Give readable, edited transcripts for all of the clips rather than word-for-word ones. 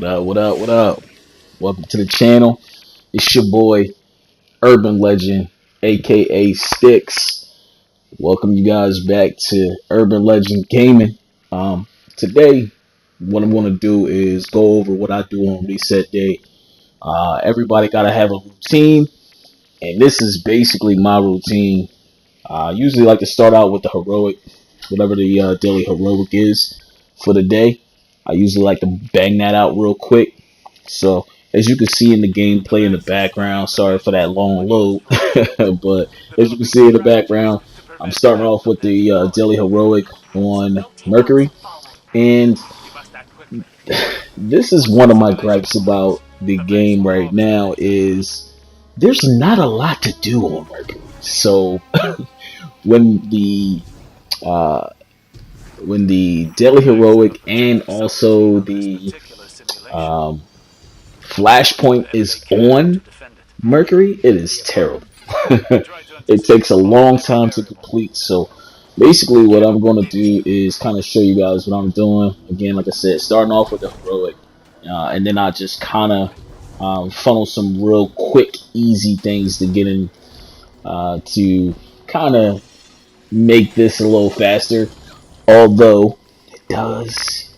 What up, what up, what up? Welcome to the channel. It's your boy, Urban Legend, aka Stikz. Welcome you guys back to Urban Legend Gaming. Today, what I'm going to do is go over what I do on reset day. Everybody got to have a routine, and this is basically my routine. I usually like to start out with the heroic, whatever the daily heroic is for the day. I usually like to bang that out real quick. So as you can see in the gameplay in the background, sorry for that long load, but as you can see in the background, I'm starting off with the daily heroic on Mercury, and this is one of my gripes about the game right now is there's not a lot to do on Mercury. So when the uh, when the daily heroic and also the um, flashpoint is on Mercury, it is terrible. It takes a long time to complete. So basically, what I'm going to do is kind of show you guys what I'm doing. Again, like I said, starting off with the heroic, and then I just kind of funnel some real quick, easy things to get in to kind of make this a little faster. Although it does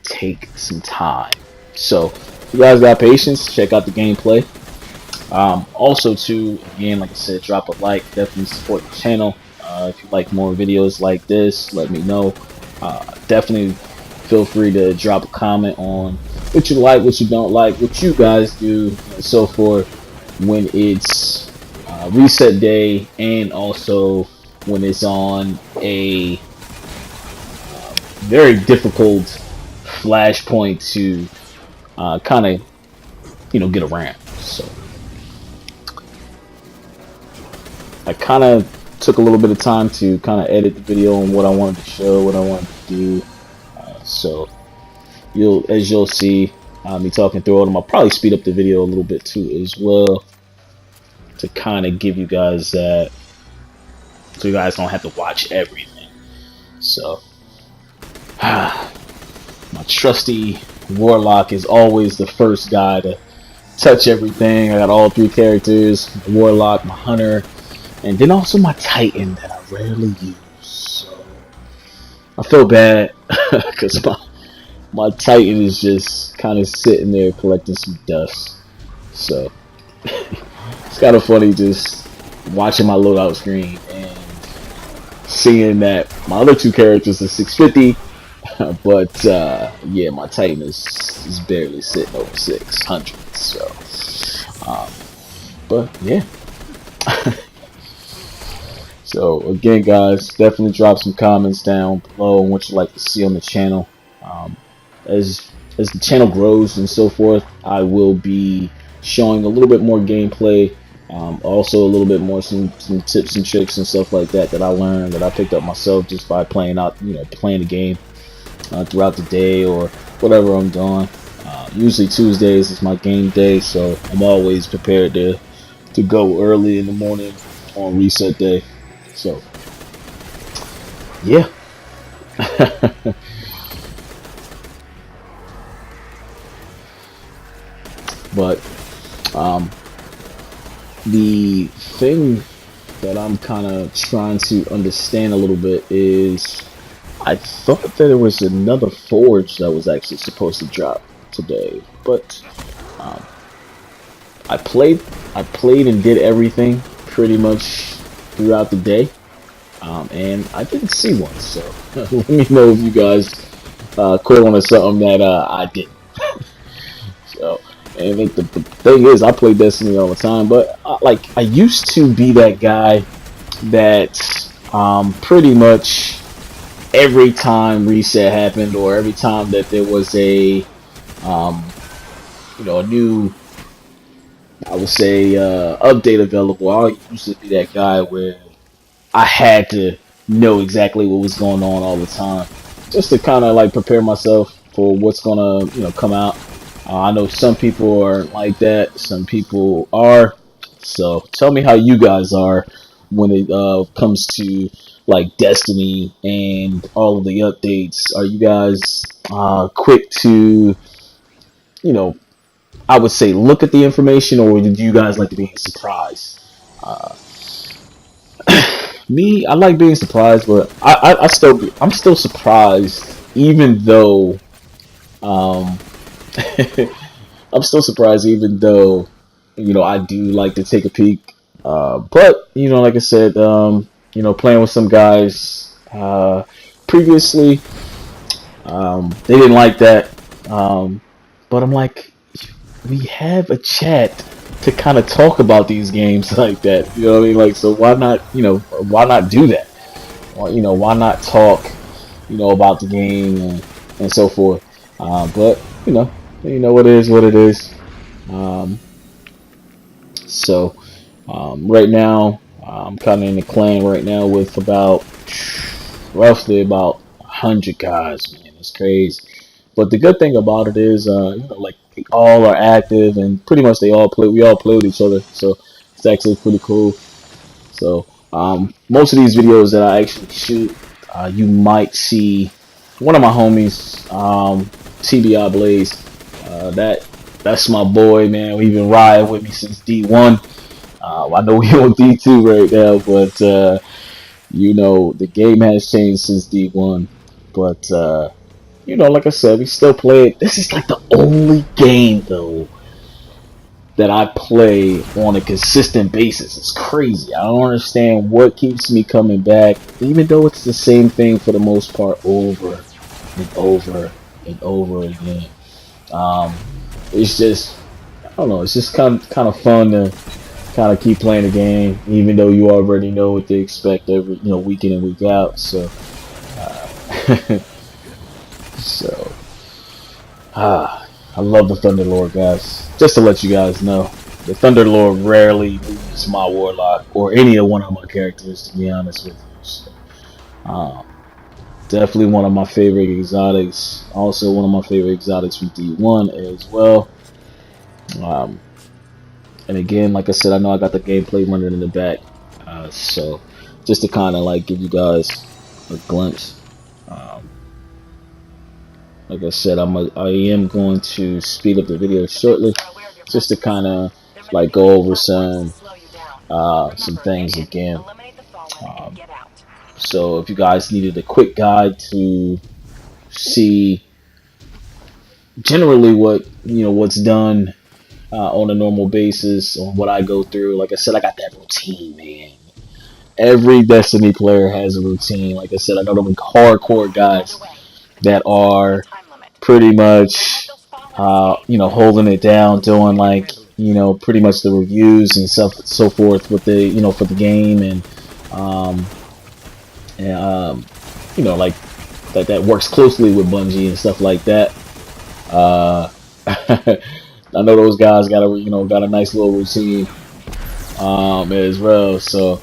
take some time. So if you guys got patience, check out the gameplay. Also, too, again, like I said, drop a like, definitely support the channel. If you like more videos like this, let me know. Definitely feel free to drop a comment on what you like, what you don't like, what you guys do, and so forth when it's reset day, and also when it's on a very difficult flashpoint to kind of get around. So I kind of took a little bit of time to kind of edit the video on what I wanted to show, what I wanted to do. So as you'll see me talking through them, I'll probably speed up the video a little bit too as well to kind of give you guys that, so you guys don't have to watch everything. So my trusty Warlock is always the first guy to touch everything. I got all three characters: my Warlock, my Hunter, and then also my Titan that I rarely use. So I feel bad because my Titan is just kind of sitting there collecting some dust. So it's kind of funny just watching my loadout screen and seeing that my other two characters are 650. But yeah, my Titan is barely sitting over 600. So, but yeah. So again, guys, definitely drop some comments down below on what you'd like to see on the channel. As the channel grows and so forth, I will be showing a little bit more gameplay. Also a little bit more some tips and tricks and stuff like that I learned, that I picked up myself just by playing the game throughout the day or whatever I'm doing. Usually Tuesdays is my game day, so I'm always prepared to go early in the morning on reset day. So yeah. But the thing that I'm kind of trying to understand a little bit is, I thought that there was another forge that was actually supposed to drop today, but I played and did everything pretty much throughout the day, and I didn't see one. So let me know if you guys quit on something that I didn't. So, and the thing is, I play Destiny all the time, but I used to be that guy that pretty much every time reset happened, or every time that there was a a new, I would say, update available, I used to be that guy where I had to know exactly what was going on all the time, just to kind of prepare myself for what's gonna come out. I know some people are like that, some people are. So tell me how you guys are when it comes to Destiny and all of the updates. Are you guys quick to you know, I would say look at the information, or do you guys like to be surprised? Uh, Me, I like being surprised, but I'm still surprised, even though um, I'm still surprised, even though I do like to take a peek. But like I said, playing with some guys previously, they didn't like that. But I'm like, we have a chat to kind of talk about these games like that. You know what I mean? Like, so why not? Why not do that? Or, why not talk? About the game and so forth. But it is what it is. Um, so right now, I'm kind of in the clan right now with about roughly about 100 guys. Man, it's crazy. But the good thing about it is, like they all are active and pretty much they all play. We all play with each other, so it's actually pretty cool. So most of these videos that I actually shoot, you might see one of my homies, TBI Blaze. That's my boy, man. He's been riding with me since D1. I know we on D2 right now, but the game has changed since D1. But like I said, we still play it. This is like the only game though that I play on a consistent basis. It's crazy. I don't understand what keeps me coming back, even though it's the same thing for the most part over and over and over again. Um, it's just, I don't know. It's just kind of fun to kind of keep playing the game, even though you already know what to expect every week in and week out. So, so I love the Thunderlord, guys. Just to let you guys know, the Thunderlord rarely leaves my Warlock or any of one of my characters, to be honest with you. So, um, definitely one of my favorite exotics. Also, one of my favorite exotics from D1 as well. Um, and again, like I said, I know I got the gameplay running in the back, so just to kind of like give you guys a glimpse. Um, Like I said, I am going to speed up the video shortly, just to kind of like go over some things again. Um, so if you guys needed a quick guide to see generally what's done on a normal basis, on what I go through, like I said, I got that routine, man. Every Destiny player has a routine. Like I said, I know them hardcore guys that are pretty much, holding it down, doing like, pretty much the reviews and stuff, so forth with the, for the game, um, and like that works closely with Bungie and stuff like that. I know those guys got a nice little routine, as well. So,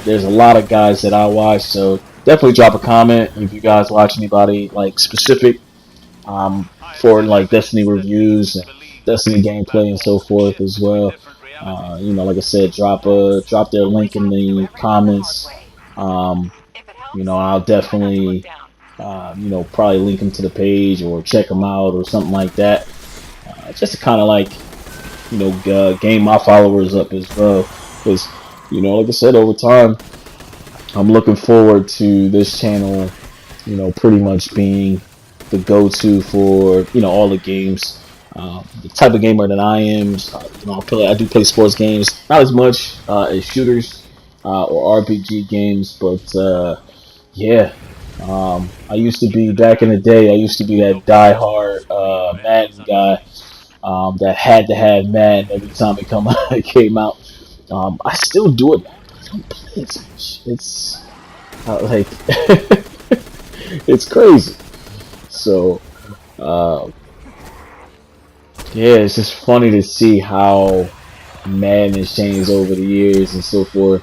there's a lot of guys that I watch. So definitely drop a comment if you guys watch anybody like specific, for like Destiny reviews and Destiny gameplay and so forth as well. Like I said, drop their link in the comments. I'll definitely, probably link them to the page or check them out or something like that. Just to kind of like, gain my followers up as well. Because, like I said, over time, I'm looking forward to this channel, pretty much being the go-to for all the games. The type of gamer that I am, I do play sports games, not as much as shooters or RPG games, but yeah. I used to be back in the day. I used to be that die-hard Madden guy that had to have Madden every time it came out. I still do it, but I don't play as much. It's like it's crazy. So, yeah, it's just funny to see how Madden has changed over the years and so forth.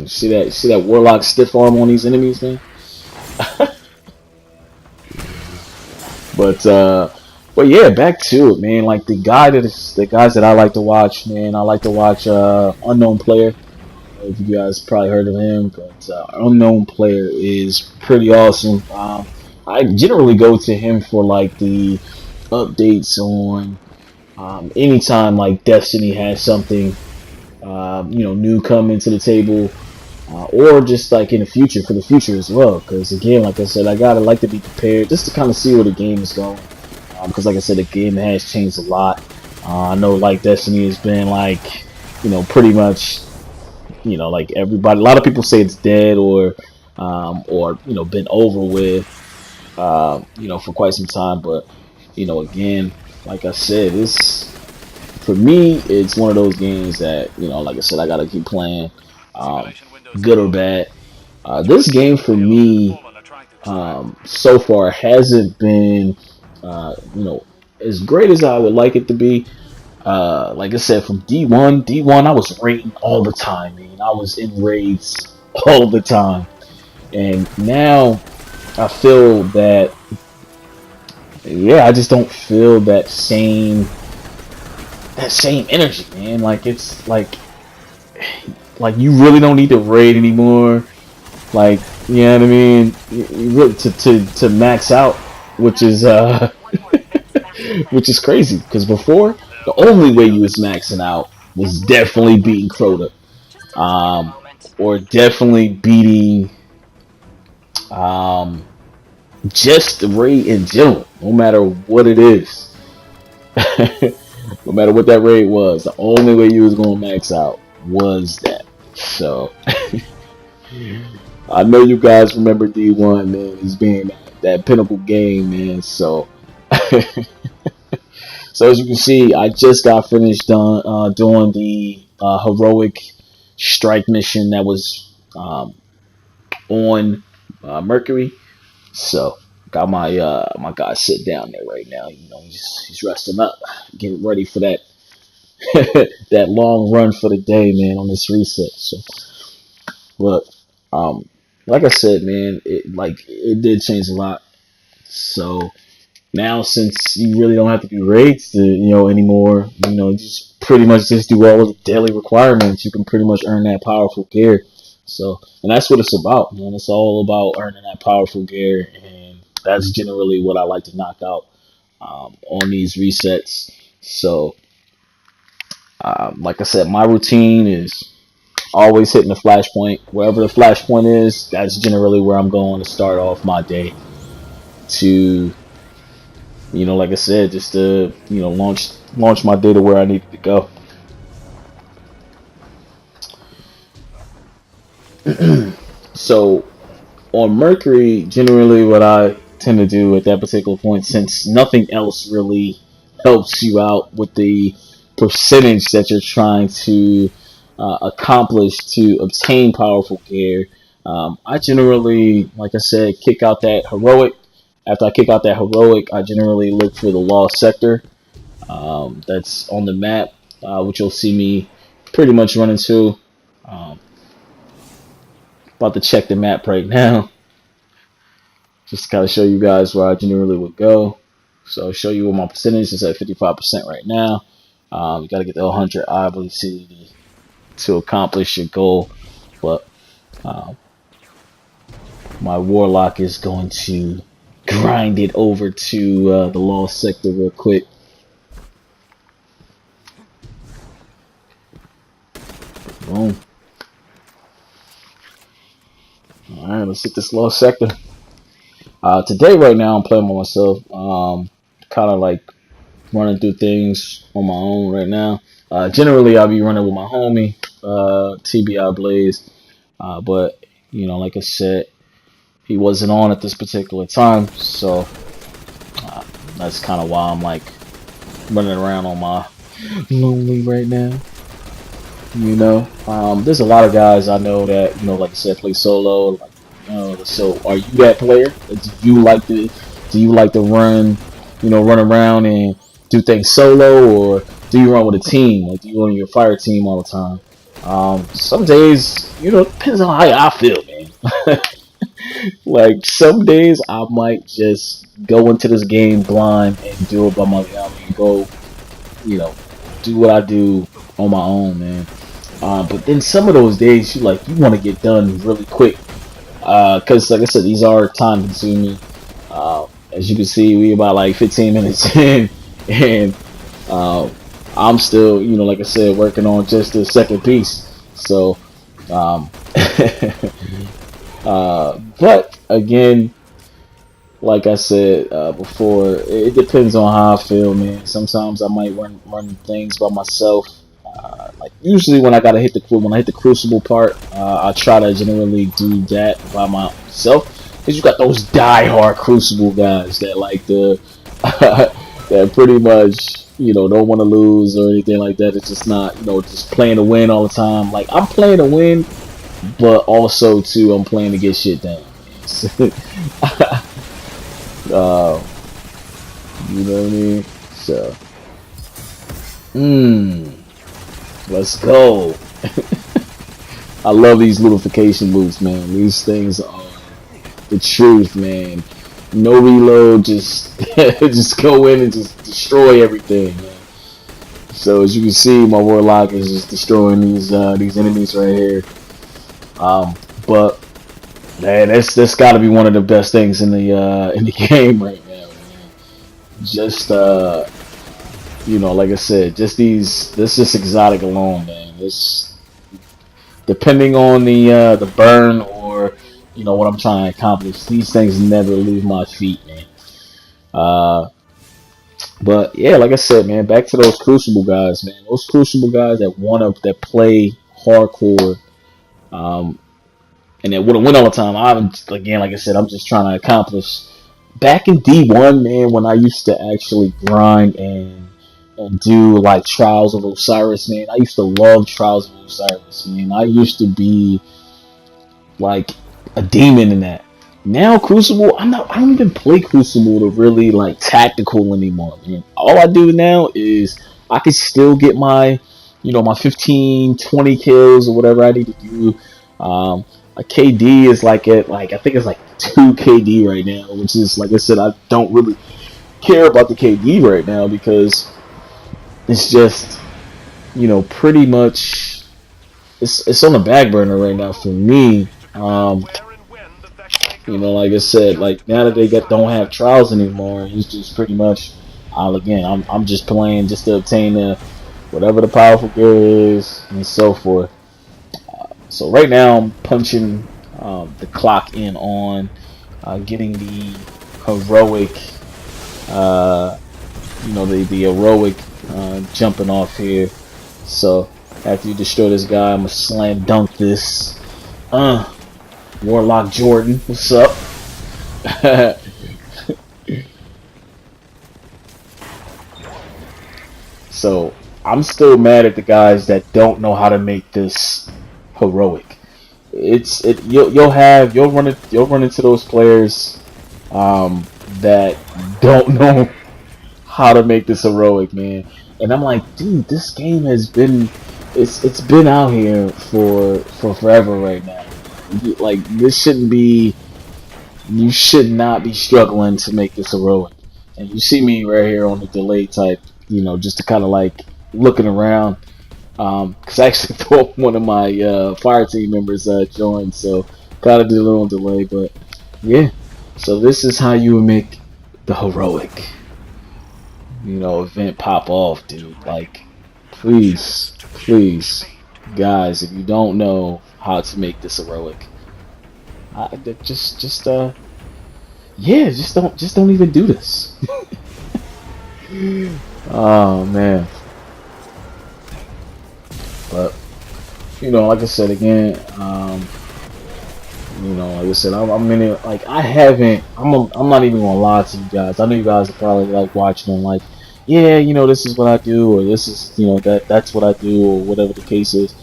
See that Warlock stiff arm on these enemies, man. But yeah, back to it, man. Like the guys that I like to watch, man. I like to watch Unknown Player. If you guys probably heard of him, but Unknown Player is pretty awesome. I generally go to him for like the updates on anytime like Destiny has something new coming to the table, or just like in the future for the future as well. Because again, like I said, I gotta like to be prepared just to kind of see where the game is going. Because like I said, the game has changed a lot. I know like Destiny has been like pretty much like everybody. A lot of people say it's dead or been over with for quite some time. But again, like I said, it's for me, it's one of those games that like I said, I gotta keep playing, good or bad. This game for me, so far hasn't been, as great as I would like it to be. Like I said, from D1, I was raiding all the time, man. I was in raids all the time, and now I feel that, yeah, I just don't feel that same energy, man. Like it's like you really don't need to raid anymore. Like, you know what I mean? You really, to max out, which is which is crazy. Because before, the only way you was maxing out was definitely beating Crota, or definitely beating um, just the raid in general, no matter what it is. No matter what that raid was, the only way you was gonna max out was that. So I know you guys remember D1, man, as being that pinnacle game, man. So so as you can see, I just got finished doing the heroic strike mission that was on Mercury. So got my guy sitting down there right now. He's resting up, getting ready for that that long run for the day, man, on this reset. So, but like I said, man, it did change a lot. So now, since you really don't have to do raids anymore, just pretty much just do all of the daily requirements. You can pretty much earn that powerful gear. So, and that's what it's about, man. It's all about earning that powerful gear, and that's generally what I like to knock out on these resets. So, like I said, my routine is always hitting the flashpoint. Wherever the flashpoint is, that's generally where I'm going to start off my day. To like I said, just to launch my day to where I need to go. So on Mercury, generally what I tend to do at that particular point, since nothing else really helps you out with the percentage that you're trying to accomplish to obtain powerful gear, I generally, like I said, kick out that heroic. After I kick out that heroic, I generally look for the lost sector that's on the map, which you'll see me pretty much run into. Um, About to check the map right now, just to kind of show you guys where I generally would go. So I'll show you what my percentage is at 55% right now. You got to get the 100 obviously to accomplish your goal, but my warlock is going to grind it over to the lost sector real quick. Boom. Alright, let's hit this lost sector. Today, right now, I'm playing by myself. Kind of like running through things on my own right now. Generally, I'll be running with my homie, TBI Blaze. But, like I said, he wasn't on at this particular time. So, that's kind of why I'm like running around on my lonely right now. There's a lot of guys I know that, like I said, play solo. So are you that player? Do you like to run around and do things solo, or do you run with a team? Like, do you run your fire team all the time? Some days, depends on how I feel, man. Like, some days I might just go into this game blind and do it by my, go, do what I do on my own, man. But then some of those days, you want to get done really quick. Because, like I said, these are time consuming. as you can see, we about like 15 minutes in, and uh, I'm still, you know, like I said, working on just the second piece. So, um, but again, like I said before, it depends on how I feel, man. Sometimes I might run things by myself. Like usually when I gotta hit the crucible part, I try to generally do that by myself. Cause you got those die-hard crucible guys that like the that pretty much, you know, don't want to lose or anything like that. It's just not, you know, just playing to win all the time. Like I'm playing to win, but also too I'm playing to get shit done. uh, you know what I mean? So, let's go. I love these lubrification boots, man. These things are the truth, man. No reload, just just go in and just destroy everything, man. So as you can see, my warlock is just destroying these enemies right here. But man, that's got to be one of the best things in the game right now, man. Just you know, like I said, just this exotic alone, man. This, depending on the burn or, you know, what I'm trying to accomplish, these things never leave my feet, man. But yeah, like I said, man, back to those Crucible guys, man. Those Crucible guys that play hardcore, um, and that want to win all the time. Again, like I said, I'm just trying to accomplish. Back in D1, man, when I used to actually grind and do like Trials of Osiris, man, I used to love Trials of Osiris, man. I used to be like a demon in that. Now Crucible, I don't even play Crucible to really like tactical anymore, man. All I do now is I can still get my, you know, my 15, 20 kills or whatever I need to do. A KD is like I think it's like 2 KD right now, which is, like I said, I don't really care about the KD right now because it's just, you know, pretty much it's on the back burner right now for me. You know, like I said, like now that they don't have trials anymore, it's just pretty much, I'm just playing just to obtain whatever the powerful gear is and so forth. So right now I'm punching the clock in on getting the heroic, you know, the heroic jumping off here. So after you destroy this guy, I'm gonna slam dunk this. Warlock Jordan, what's up? So I'm still mad at the guys that don't know how to make this heroic. You'll run into those players that don't know how to make this heroic, man. And I'm like, dude, this game has been it's been out here for forever right now. Like this shouldn't be. You should not be struggling to make this heroic. And you see me right here on the delay type, you know, just to kind of like looking around. Because I actually thought one of my fire team members joined, so kind of did a little delay. But yeah, so this is how you would make the heroic, you know, event pop off, dude. Like, please, guys, if you don't know how to make this heroic, yeah, just don't even do this. Oh man. But you know, like I said again, you know, like I said, I'm in it. Like I haven't. I'm not even gonna lie to you guys. I know you guys are probably like watching and like, yeah, you know, this is what I do, or this is, you know, that's what I do, or whatever the case is.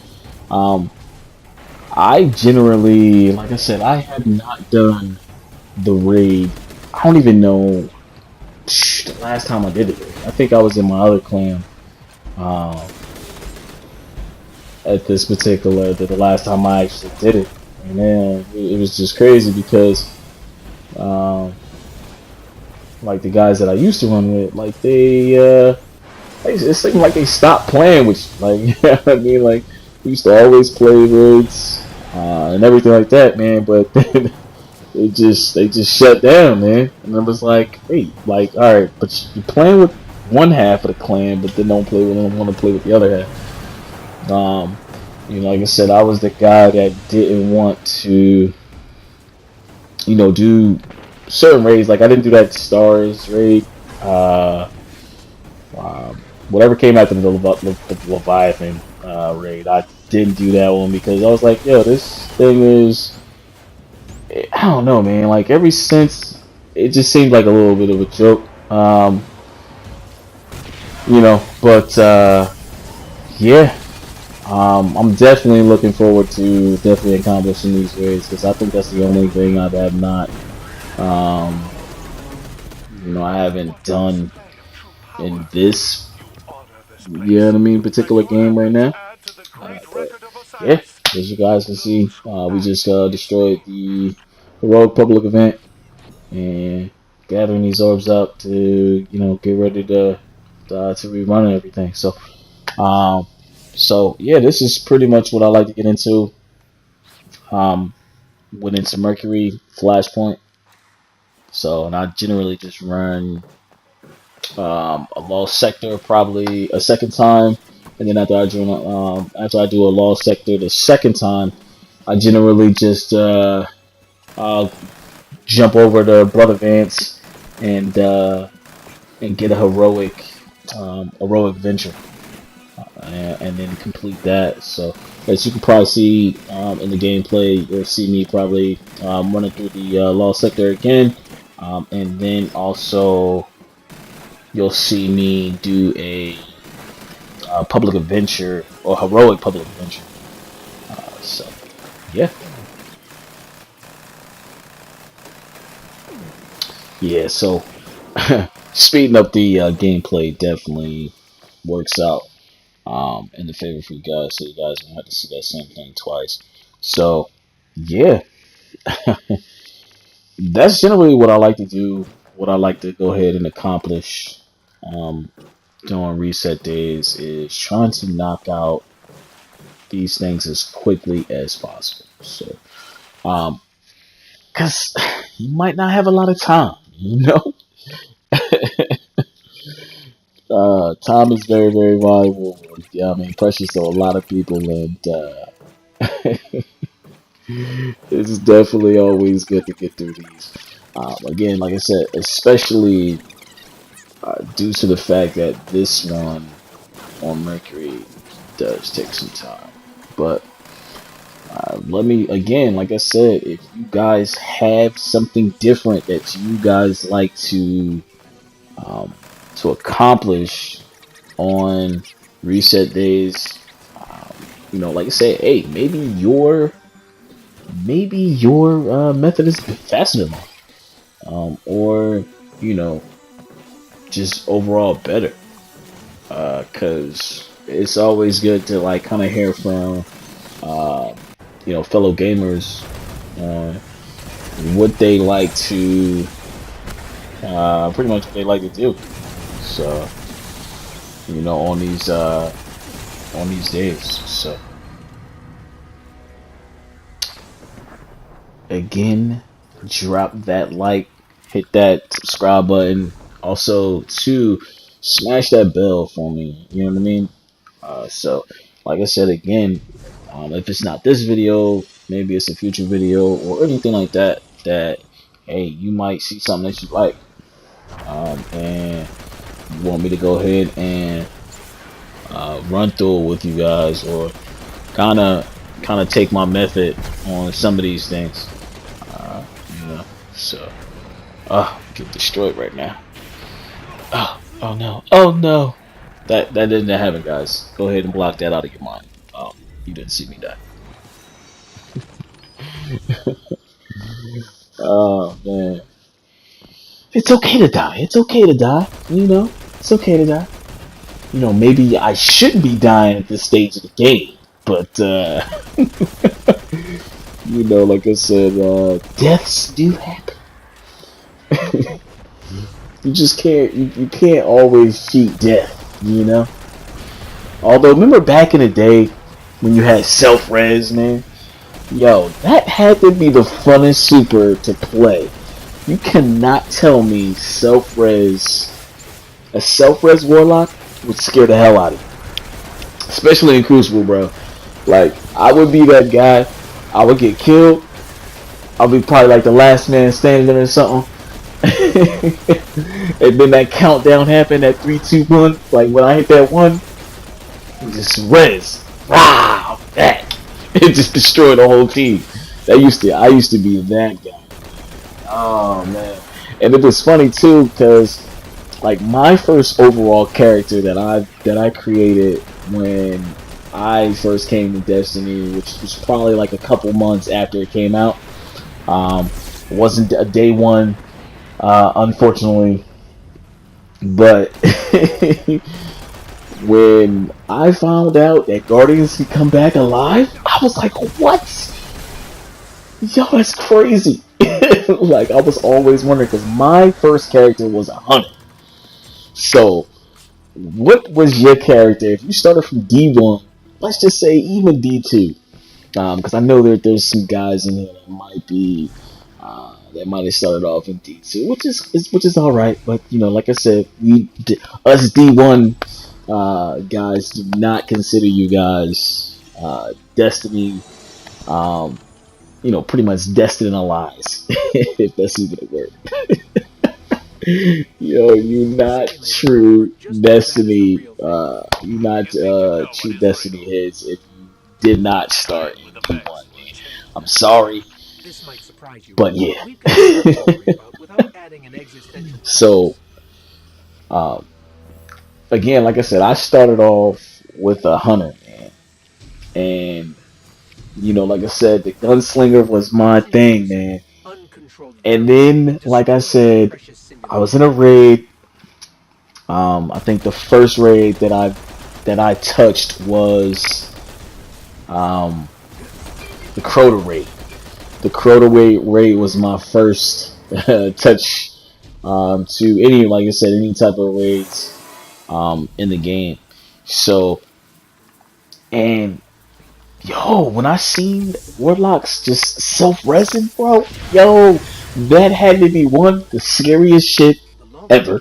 I generally, like I said, I have not done the raid. I don't even know the last time I did it. I think I was in my other clan at this particular, the last time I actually did it. And then it was just crazy because like the guys that I used to run with, like it seemed like they stopped playing with you. Like, you know what I mean? Like, we used to always play vids and everything like that, man. But then they just shut down, man. And I was like, hey, like, all right, but you're playing with one half of the clan, but then don't want to play with the other half. Like I said, I was the guy that didn't want to, do certain raids. Like I didn't do that stars raid. Uh, Whatever came after the Leviathan raid, I didn't do that one because I was like, yo, this thing is, I don't know, man. Like ever since, it just seemed like a little bit of a joke. But yeah. I'm definitely looking forward to definitely accomplishing these raids because I think that's the only thing I have not, I haven't done in this, particular game right now. But yeah, as you guys can see, we just destroyed the heroic public event and gathering these orbs up to, get ready to rerun and everything. So yeah, this is pretty much what I like to get into. Went into Mercury Flashpoint. So, and I generally just run a lost sector probably a second time, and then after I do a lost sector the second time, I generally just jump over to Brother Vance and get a heroic venture. And then complete that. So as you can probably see in the gameplay, you'll see me probably running through the lost sector again, and then also you'll see me do a public adventure or heroic public adventure. So yeah. So speeding up the gameplay definitely works out in the favor for you guys, so you guys won't have to see that same thing twice. So, yeah, that's generally what I like to do. What I like to go ahead and accomplish during reset days is trying to knock out these things as quickly as possible. So, because you might not have a lot of time, time is very, very valuable. Yeah, I mean, precious to a lot of people, and it's definitely always good to get through these. Again, like I said, especially due to the fact that this one on Mercury does take some time. But let me, again, like I said, if you guys have something different that you guys like to accomplish on reset days, like I said, hey, maybe your method is faster than mine, or just overall better, because it's always good to like kind of hear from fellow gamers on what they like to pretty much what they like to do. So on these days. So again, drop that like, hit that subscribe button. Also, to smash that bell for me. You know what I mean? So, like I said again, if it's not this video, maybe it's a future video or anything like that. That hey, you might see something that you like, and you want me to go ahead and run through it with you guys, or kind of take my method on some of these things. So get destroyed right now. Oh no, that didn't happen, guys. Go ahead and block that out of your mind. You didn't see me die. Oh man, it's okay to die. It's okay to die. It's okay to die. Maybe I shouldn't be dying at this stage of the game, but like I said, deaths do happen. You just can't. You can't always cheat death. Although, remember back in the day when you had self-res, man? Yo, that had to be the funnest super to play. You cannot tell me a self-res warlock would scare the hell out of you. Especially in Crucible, bro. Like, I would be that guy. I would get killed. I'll be probably like the last man standing there or something. And then that countdown happened at 3, 2, 1. Like when I hit that one, just res. Wow, back. It just destroyed the whole team. I used to be that guy. Oh man. And it was funny too, because like my first overall character that I created when I first came to Destiny, which was probably like a couple months after it came out. It wasn't a day one, unfortunately, but when I found out that Guardians could come back alive, I was like, what? Yo, that's crazy. Like, I was always wondering, because my first character was a hunter. So, what was your character? If you started from D1, let's just say even D2, because I know there's some guys in here that might have started off in D2, which is all right. But you know, like I said, us D1 guys do not consider you guys Destiny. You know, pretty much destined in lies, if that's even a word. Yo, you not true Destiny. You not true Destiny heads if you did not start in D1. I'm sorry, but yeah. So, again, like I said, I started off with a hunter, man, and you know, like I said, the gunslinger was my thing, man. And then, like I said, I was in a raid. I think the first raid that I touched was the Crota raid. The Crota raid was my first touch to any, like I said, any type of raids in the game. So, and yo, when I seen Warlocks just self-resin, bro, yo, that had to be one the scariest shit ever.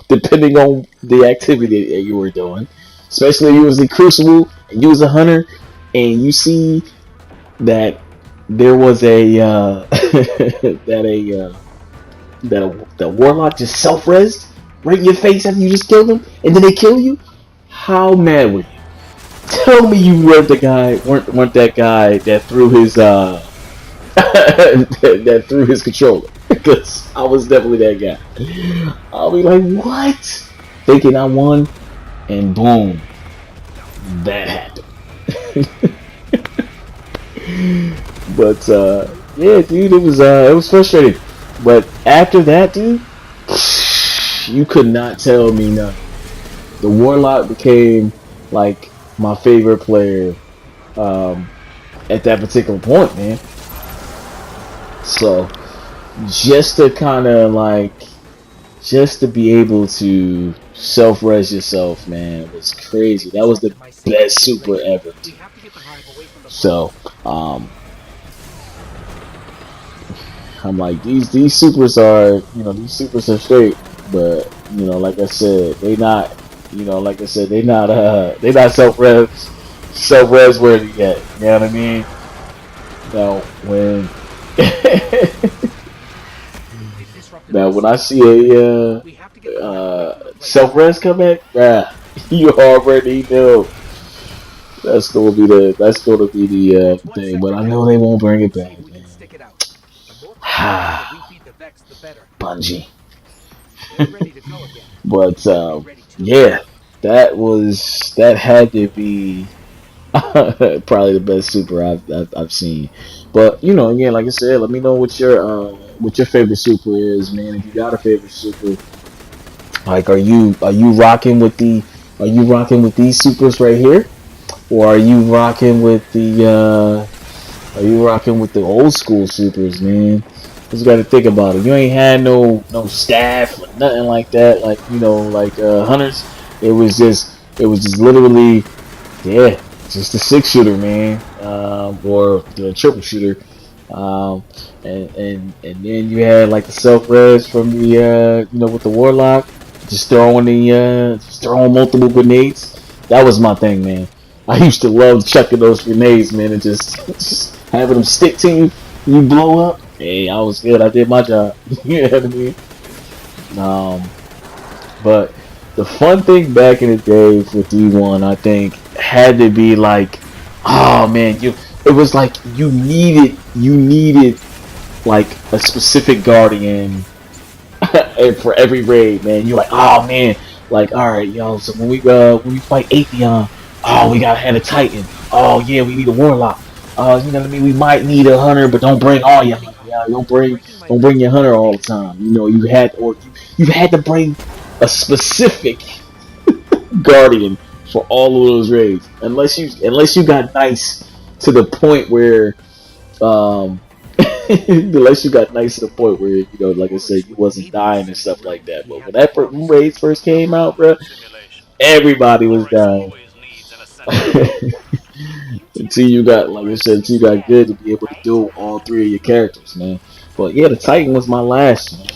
Depending on the activity that you were doing, especially if you was in Crucible and you was a hunter, and you see that there was a that Warlock just self-resed right in your face after you just killed him, and then they kill you. How mad were you? Tell me you weren't that guy that threw his that threw his controller, because I was definitely that guy. I'll be like, what? Thinking I won, and boom, that happened. But yeah, dude, it was frustrating. But after that, dude, you could not tell me nothing. The Warlock became like my favorite player at that particular point, man. So just to kind of like, just to be able to self-res yourself, man, was crazy. That was the best super ever. So I'm like, these supers are, you know, these supers are straight, but you know, like I said, they not, you know, like I said, they not self-res worthy yet. You know what I mean? Now when I see a self-res come back, you already know that's gonna be the thing. But I know they won't bring it back, man. Bungie. But yeah, that had to be probably the best super I've seen. But you know, again, like I said, let me know what your favorite super is, man. If you got a favorite super, like, are you rocking with these supers right here, or are you rocking with the old school supers, man? Just got to think about it. You ain't had no staff or nothing like that, like, you know, like hunters. It was just literally, yeah, just a 6-shooter, man. or the triple shooter. Um, and then you had like the self res from the with the warlock, just throwing multiple grenades. That was my thing, man. I used to love chucking those grenades, man, and just having them stick to you. You blow up. Hey, I was good. I did my job. You know what I mean? But the fun thing back in the day with D1, I think, had to be like, oh man, it was like you needed like a specific guardian for every raid, man. You're like, oh man, like all right, yo. So when we fight Atheon, oh we gotta have a Titan. Oh yeah, we need a Warlock. You know what I mean? We might need a hunter, but don't bring all your hunter. Yeah, don't bring your hunter all the time. You know, you had to bring a specific guardian for all of those raids, unless you got nice to the point where unless you got nice to the point where like I said, you wasn't dying and stuff like that. But when raids first came out, bro, everybody was dying. Until you got, like I said, until you got good to be able to do all three of your characters, man. But yeah, the Titan was my last, man.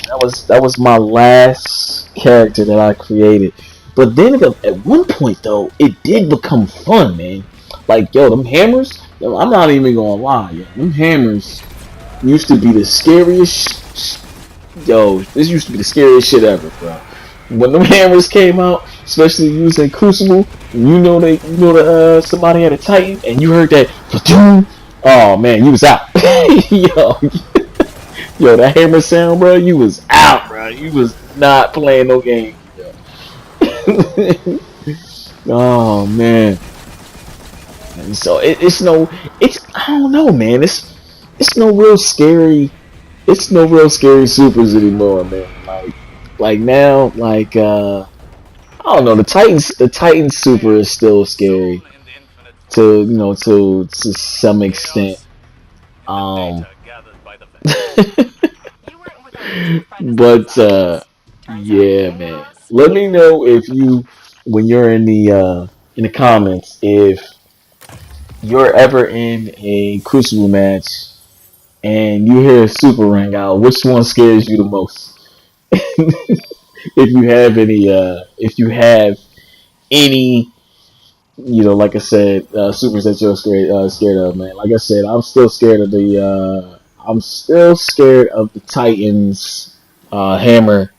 That was my last character that I created. But then at one point though, it did become fun, man. Like yo, them hammers. I'm not even gonna lie, yo. Them hammers used to be the scariest. Yo, this used to be the scariest shit ever, bro. When them hammers came out, especially using Crucible, somebody had a Titan, and you heard that platoon. Oh man, you was out. yo, yo, that hammer sound, bro. You was out, bro. You was not playing no game. Oh man. And so it's I don't know, man. It's no real scary. It's no real scary supers anymore, man. Like now, I don't know. The Titan super is still scary to some extent. Um, but yeah, man. Let me know if when you're in the comments, if you're ever in a Crucible match and you hear a super ring out, which one scares you the most? If you have any, like I said, supers that you're scared of, man. Like I said, I'm still scared of the Titans hammer,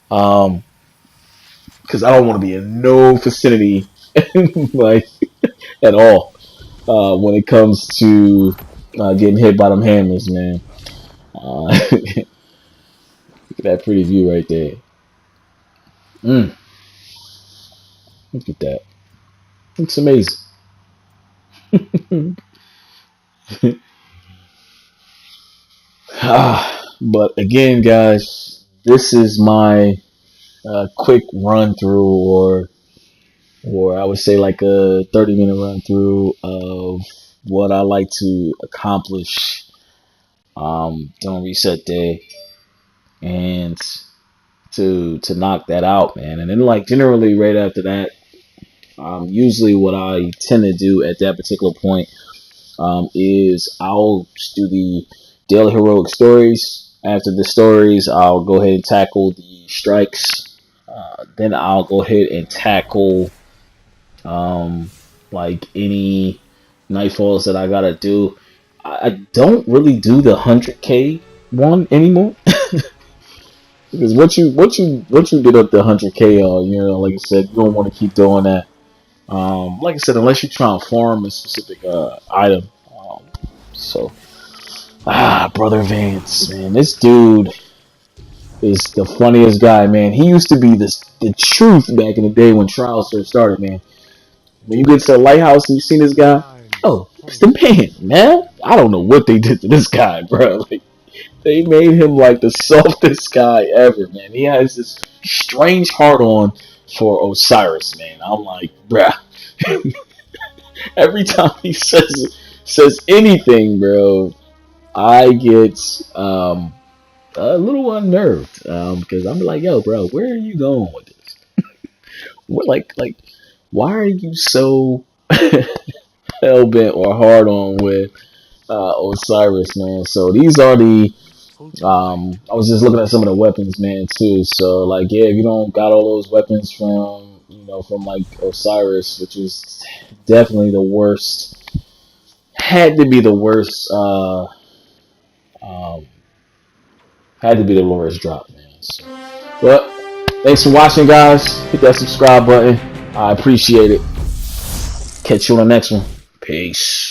because I don't want to be in no vicinity, like at all, when it comes to getting hit by them hammers, man. Look at that pretty view right there. Look at that. Looks amazing. But again, guys, this is my quick run through, or I would say like a 30-minute run through of what I like to accomplish during reset day, and to knock that out, man. And then like generally right after that, usually what I tend to do at that particular point is I'll just do the daily heroic stories. After the stories, I'll go ahead and tackle the strikes. Then I'll go ahead and tackle like any nightfalls that I gotta do. I don't really do the 100K one anymore. Because what you did up the 100K, like I said, you don't want to keep doing that. Like I said, unless you're trying to farm a specific item. So, Brother Vance, man, this dude is the funniest guy, man. He used to be the truth back in the day when Trials first started, man. When you get to the lighthouse and you see this guy, oh, it's the man. I don't know what they did to this guy, bro. Like, they made him like the softest guy ever, man. He has this strange heart on for Osiris, man. I'm like, bruh. Every time he says anything, bro, I get a little unnerved, because I'm like, yo, bro, where are you going with this? What, like, why are you so hell bent or hard on with Osiris, man. So these are the I was just looking at some of the weapons, man, too. So like, yeah, if you don't got all those weapons from from like Osiris, which is definitely the worst, had to be the worst, um, had to be the worst drop, man. So, but thanks for watching, guys. Hit that subscribe button. I appreciate it. Catch you on the next one. Peace.